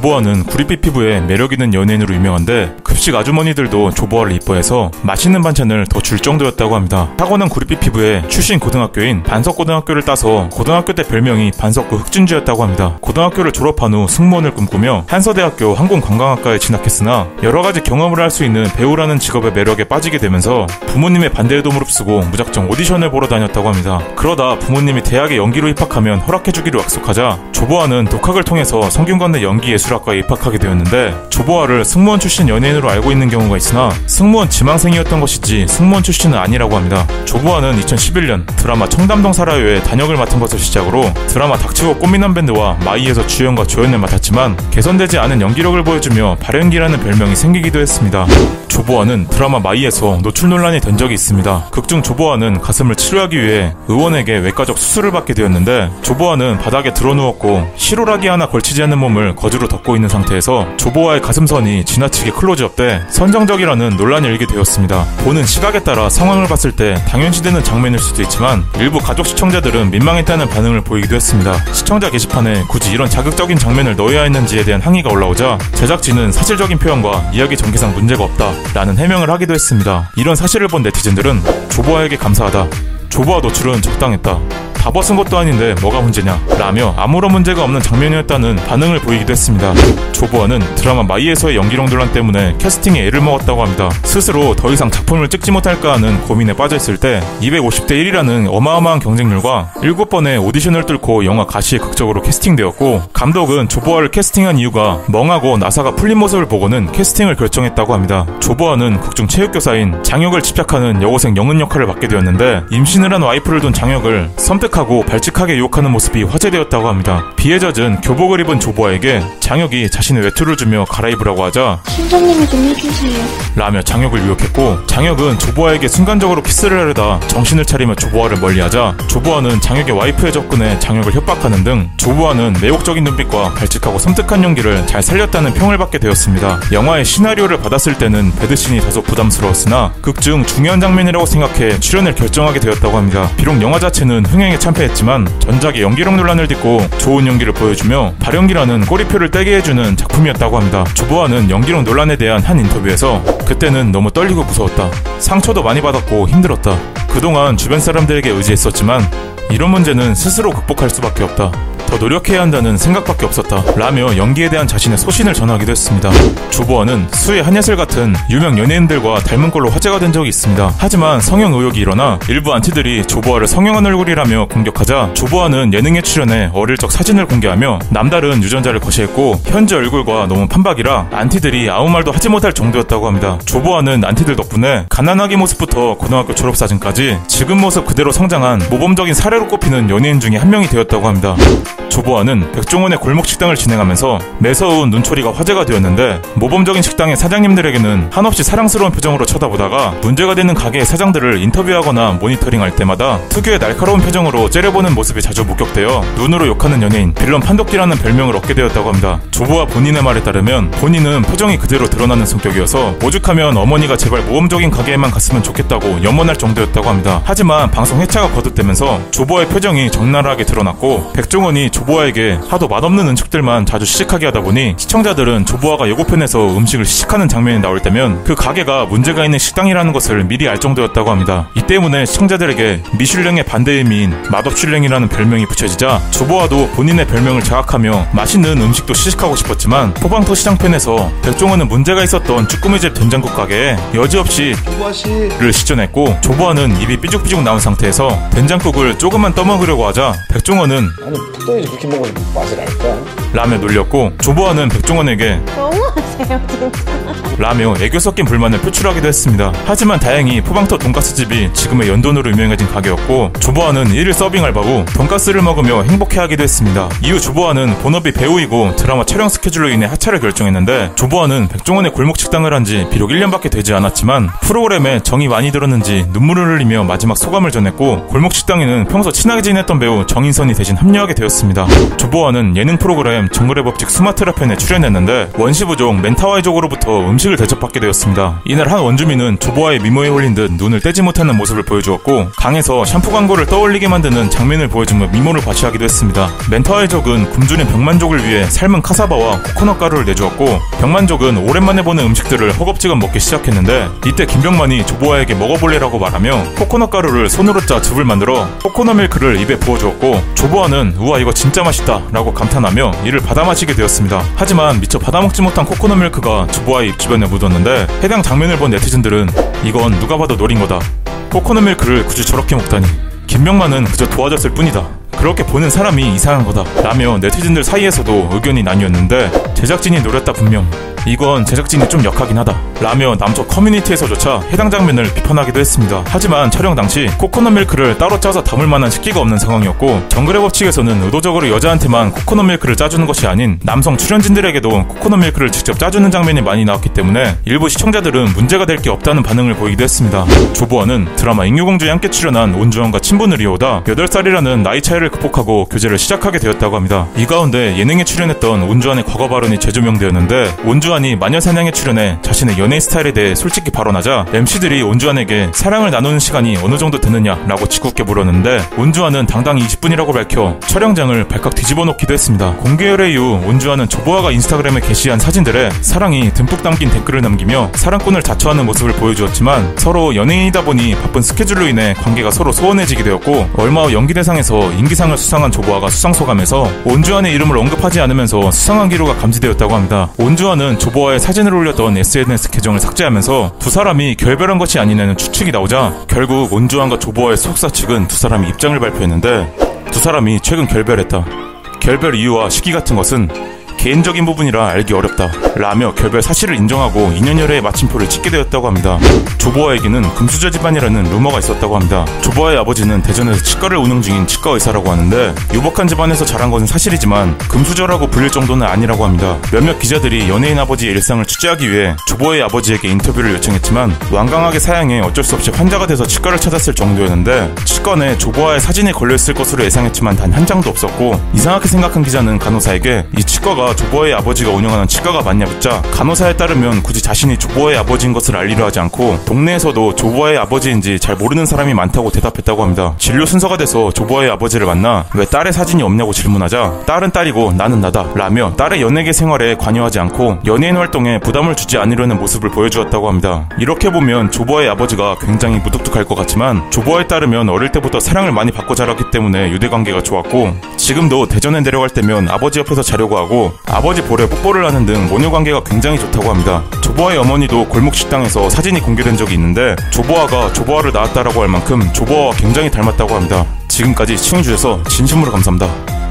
조보아는 구릿빛 피부에 매력있는 연예인으로 유명한데 급식 아주머니들도 조보아를 이뻐해서 맛있는 반찬을 더 줄 정도였다고 합니다. 타고난 구릿빛 피부에 출신 고등학교인 반석고등학교를 따서 고등학교 때 별명이 반석고 흑준주였다고 합니다. 고등학교를 졸업한 후 승무원을 꿈꾸며 한서대학교 항공관광학과에 진학했으나 여러가지 경험을 할 수 있는 배우라는 직업의 매력에 빠지게 되면서 부모님의 반대에도 무릅쓰고 무작정 오디션을 보러 다녔다고 합니다. 그러다 부모님이 대학에 연기로 입학하면 허락해주기로 약속하자 조보아는 독학을 통해서 성균관대 연기예술학과에 입학하게 되었는데 조보아를 승무원 출신 연예인으로 알고 있는 경우가 있으나 승무원 지망생이었던 것이지 승무원 출신은 아니라고 합니다. 조보아는 2011년 드라마 청담동 살아요에 단역을 맡은 것을 시작으로 드라마 닥치고 꽃미남 밴드와 마이에서 주연과 조연을 맡았지만 개선되지 않은 연기력을 보여주며 발연기라는 별명이 생기기도 했습니다. 조보아는 드라마 마이에서 노출 논란이 된 적이 있습니다. 극중 조보아는 가슴을 치료하기 위해 의원에게 외과적 수술을 받게 되었는데 조보아는 바닥에 드러누웠고 실오라기 하나 걸치지 않는 몸을 거즈로 덮고 있는 상태에서 조보아의 가슴선이 지나치게 클로즈업돼 선정적이라는 논란이 일게 되었습니다. 보는 시각에 따라 상황을 봤을 때 당연시되는 장면일 수도 있지만 일부 가족 시청자들은 민망했다는 반응을 보이기도 했습니다. 시청자 게시판에 굳이 이런 자극적인 장면을 넣어야 했는지에 대한 항의가 올라오자 제작진은 사실적인 표현과 이야기 전개상 문제가 없다 라는 해명을 하기도 했습니다. 이런 사실을 본 네티즌들은 조보아에게 감사하다, 조보아 노출은 적당했다, 다 벗은 것도 아닌데 뭐가 문제냐 라며 아무런 문제가 없는 장면이었다는 반응을 보이기도 했습니다. 조보아는 드라마 마이에서의 연기력 논란 때문에 캐스팅에 애를 먹었다고 합니다. 스스로 더 이상 작품을 찍지 못할까 하는 고민에 빠져있을 때 250대 1이라는 어마어마한 경쟁률과 7번의 오디션을 뚫고 영화 가시에 극적으로 캐스팅되었고 감독은 조보아를 캐스팅한 이유가 멍하고 나사가 풀린 모습을 보고는 캐스팅을 결정했다고 합니다. 조보아는 극중 체육교사인 장혁을 집착하는 여고생 영은 역할을 맡게 되었는데 임신을 한 와이프를 둔 장혁을 섬뜩하고 발칙하게 유혹하는 모습이 화제되었다고 합니다. 비에 젖은 교복을 입은 조보아에게 장혁이 자신의 외투를 주며 갈아입으라고 하자 신장님을 좀 해주세요 라며 장혁을 유혹했고 장혁은 조보아에게 순간적으로 키스를 하려다 정신을 차리며 조보아를 멀리하자 조보아는 장혁의 와이프에 접근해 장혁을 협박하는 등 조보아는 매혹적인 눈빛과 발칙하고 섬뜩한 연기를 잘 살렸다는 평을 받게 되었습니다. 영화의 시나리오를 받았을 때는 배드신이 다소 부담스러웠으나 극중 중요한 장면이라고 생각해 출연을 결정하게 되었다고 합니다. 비록 영화 자체는 흥행에 참패했지만 전작의 연기력 논란을 딛고 좋은 연기를 보여주며 발연기라는 꼬리표를 떼게 해주는 작품이었다고 합니다. 조보아는 연기력 논란에 대한 한 인터뷰에서 그때는 너무 떨리고 무서웠다. 상처도 많이 받았고 힘들었다. 그동안 주변 사람들에게 의지했었지만 이런 문제는 스스로 극복할 수밖에 없다. 더 노력해야 한다는 생각밖에 없었다 라며 연기에 대한 자신의 소신을 전하기도 했습니다. 조보아는 수혜 한예슬 같은 유명 연예인들과 닮은 꼴로 화제가 된 적이 있습니다. 하지만 성형 의혹이 일어나 일부 안티들이 조보아를 성형한 얼굴이라며 공격하자 조보아는 예능에 출연해 어릴 적 사진을 공개하며 남다른 유전자를 거시했고 현재 얼굴과 너무 판박이라 안티들이 아무 말도 하지 못할 정도였다고 합니다. 조보아는 안티들 덕분에 가난하기 모습부터 고등학교 졸업사진까지 지금 모습 그대로 성장한 모범적인 사례로 꼽히는 연예인 중에 한 명이 되었다고 합니다. 조보아는 백종원의 골목식당을 진행하면서 매서운 눈초리가 화제가 되었는데 모범적인 식당의 사장님들에게는 한없이 사랑스러운 표정으로 쳐다보다가 문제가 되는 가게의 사장들을 인터뷰하거나 모니터링할 때마다 특유의 날카로운 표정으로 째려보는 모습이 자주 목격되어 눈으로 욕하는 연예인, 빌런 판독기라는 별명을 얻게 되었다고 합니다. 조보아 본인의 말에 따르면 본인은 표정이 그대로 드러나는 성격이어서 오죽하면 어머니가 제발 모범적인 가게에만 갔으면 좋겠다고 염원할 정도였다고 합니다. 하지만 방송 회차가 거듭되면서 조보아의 표정이 적나라하게 드러났고 백종원이 조보아에게 하도 맛없는 음식들만 자주 시식하게 하다 보니 시청자들은 조보아가 예고편에서 음식을 시식하는 장면이 나올 때면 그 가게가 문제가 있는 식당이라는 것을 미리 알 정도였다고 합니다. 이 때문에 시청자들에게 미슐랭의 반대 의미인 맛없슐랭이라는 별명이 붙여지자 조보아도 본인의 별명을 자각하며 맛있는 음식도 시식하고 싶었지만 포방토 시장편에서 백종원은 문제가 있었던 쭈꾸미집 된장국 가게에 여지없이 조보아씨를 시전했고 조보아는 입이 삐죽삐죽 나온 상태에서 된장국을 조금만 떠먹으려고 하자 백종원은 아니 푸덩이 그렇게 먹어도 맛을 알까? 라며 놀렸고 조보아는 백종원에게 너무하세요 진짜 라며 애교 섞인 불만을 표출하기도 했습니다. 하지만 다행히 포방토 돈가스집이 지금의 연돈으로 유명해진 가게였고 조보아는 1일 서빙 알바 후 돈가스를 먹으며 행복해하기도 했습니다. 이후 조보아는 본업이 배우이고 드라마 촬영 스케줄로 인해 하차를 결정했는데 조보아는 백종원의 골목식당을 한 지 비록 1년밖에 되지 않았지만 프로그램에 정이 많이 들었는지 눈물을 흘리며 마지막 소감을 전했고 골목식당에는 평소 친하게 지냈던 배우 정인선이 대신 합류하게 되었습니다. 조보아는 예능 프로그램 정글의 법칙 수마트라 편에 출연했는데 원시부족 멘타와이족으로부터 음식을 대접받게 되었습니다. 이날 한 원주민은 조보아의 미모에 홀린 듯 눈을 떼지 못하는 모습을 보여주었고 강에서 샴푸 광고를 떠올리게 만드는 장면을 보여주며 미모를 과시하기도 했습니다. 멘타와이족은 굶주린 병만족을 위해 삶은 카사바와 코코넛 가루를 내주었고 병만족은 오랜만에 보는 음식들을 허겁지겁 먹기 시작했는데 이때 김병만이 조보아에게 먹어볼래라고 말하며 코코넛 가루를 손으로 짜 즙을 만들어 코코넛 밀크를 입에 부어주었고 조보아는 우와 이거 진짜 맛있다 라고 감탄하며 이를 받아 마시게 되었습니다. 하지만 미처 받아먹지 못한 코코넛 밀크가 조보아의 입 주변에 묻었는데 해당 장면을 본 네티즌들은 이건 누가 봐도 노린 거다. 코코넛 밀크를 굳이 저렇게 먹다니. 김병만은 그저 도와줬을 뿐이다. 그렇게 보는 사람이 이상한 거다 라며 네티즌들 사이에서도 의견이 나뉘었는데 제작진이 노렸다 분명. 이건 제작진이 좀 역하긴 하다 라며 남쪽 커뮤니티에서조차 해당 장면을 비판하기도 했습니다. 하지만 촬영 당시 코코넛 밀크를 따로 짜서 담을 만한 식기가 없는 상황이었고 정글의 법칙에서는 의도적으로 여자한테만 코코넛 밀크를 짜주는 것이 아닌 남성 출연진들에게도 코코넛 밀크를 직접 짜주는 장면이 많이 나왔기 때문에 일부 시청자들은 문제가 될 게 없다는 반응을 보이기도 했습니다. 조보아는 드라마 인류공주에 함께 출연한 온주환과 친분을 이어오다 8살이라는 나이 차이를 극복하고 교제를 시작하게 되었다고 합니다. 이 가운데 예능에 출연했던 온주환의 과거 발언이 재조명되었는데 온주환이 마녀사냥에 출연해 자신의 연애 스타일에 대해 솔직히 발언하자 MC들이 온주환에게 사랑을 나누는 시간이 어느 정도 되느냐라고 짓궂게 물었는데 온주환은 당당히 20분이라고 밝혀 촬영장을 발칵 뒤집어 놓기도 했습니다. 공개열애 이후 온주환은 조보아가 인스타그램에 게시한 사진들에 사랑이 듬뿍 담긴 댓글을 남기며 사랑꾼을 자처하는 모습을 보여주었지만 서로 연예인이다 보니 바쁜 스케줄로 인해 관계가 서로 소원해지게 되었고 얼마 후 연기대상에서 인기상을 수상한 조보아가 수상소감에서 온주환의 이름을 언급하지 않으면서 수상한 기로가 감지되었다고 합니다. 온주환은 조보아의 사진을 올렸던 SNS 계정을 삭제하면서 두 사람이 결별한 것이 아니냐는 추측이 나오자 결국 온주환과 조보아의 소속사 측은 두 사람이 입장을 발표했는데 두 사람이 최근 결별했다. 결별 이유와 시기 같은 것은 개인적인 부분이라 알기 어렵다 라며 결별 사실을 인정하고 2년여래의 마침표를 찍게 되었다고 합니다. 조보아에게는 금수저 집안이라는 루머가 있었다고 합니다. 조보아의 아버지는 대전에서 치과를 운영 중인 치과 의사라고 하는데 유복한 집안에서 자란 것은 사실이지만 금수저라고 불릴 정도는 아니라고 합니다. 몇몇 기자들이 연예인 아버지의 일상을 취재하기 위해 조보아의 아버지에게 인터뷰를 요청했지만 완강하게 사양해 어쩔 수 없이 환자가 돼서 치과를 찾았을 정도였는데 치과내 조보아의 사진이 걸려있을 것으로 예상했지만 단 한 장도 없었고 이상하게 생각한 기자는 간호사에게 이 치과가 조보아의 아버지가 운영하는 치과가 맞냐 묻자 간호사에 따르면 굳이 자신이 조보아의 아버지인 것을 알리려 하지 않고 동네에서도 조보아의 아버지인지 잘 모르는 사람이 많다고 대답했다고 합니다. 진료 순서가 돼서 조보아의 아버지를 만나 왜 딸의 사진이 없냐고 질문하자 딸은 딸이고 나는 나다 라며 딸의 연예계 생활에 관여하지 않고 연예인 활동에 부담을 주지 않으려는 모습을 보여주었다고 합니다. 이렇게 보면 조보아의 아버지가 굉장히 무뚝뚝할 것 같지만 조보아에 따르면 어릴 때부터 사랑을 많이 받고 자랐기 때문에 유대관계가 좋았고 지금도 대전에 내려갈 때면 아버지 옆에서 자려고 하고 아버지 볼에 뽀뽀를 하는 등 모녀관계가 굉장히 좋다고 합니다. 조보아의 어머니도 골목식당에서 사진이 공개된 적이 있는데 조보아가 조보아를 낳았다라고 할 만큼 조보아와 굉장히 닮았다고 합니다. 지금까지 시청해주셔서 진심으로 감사합니다.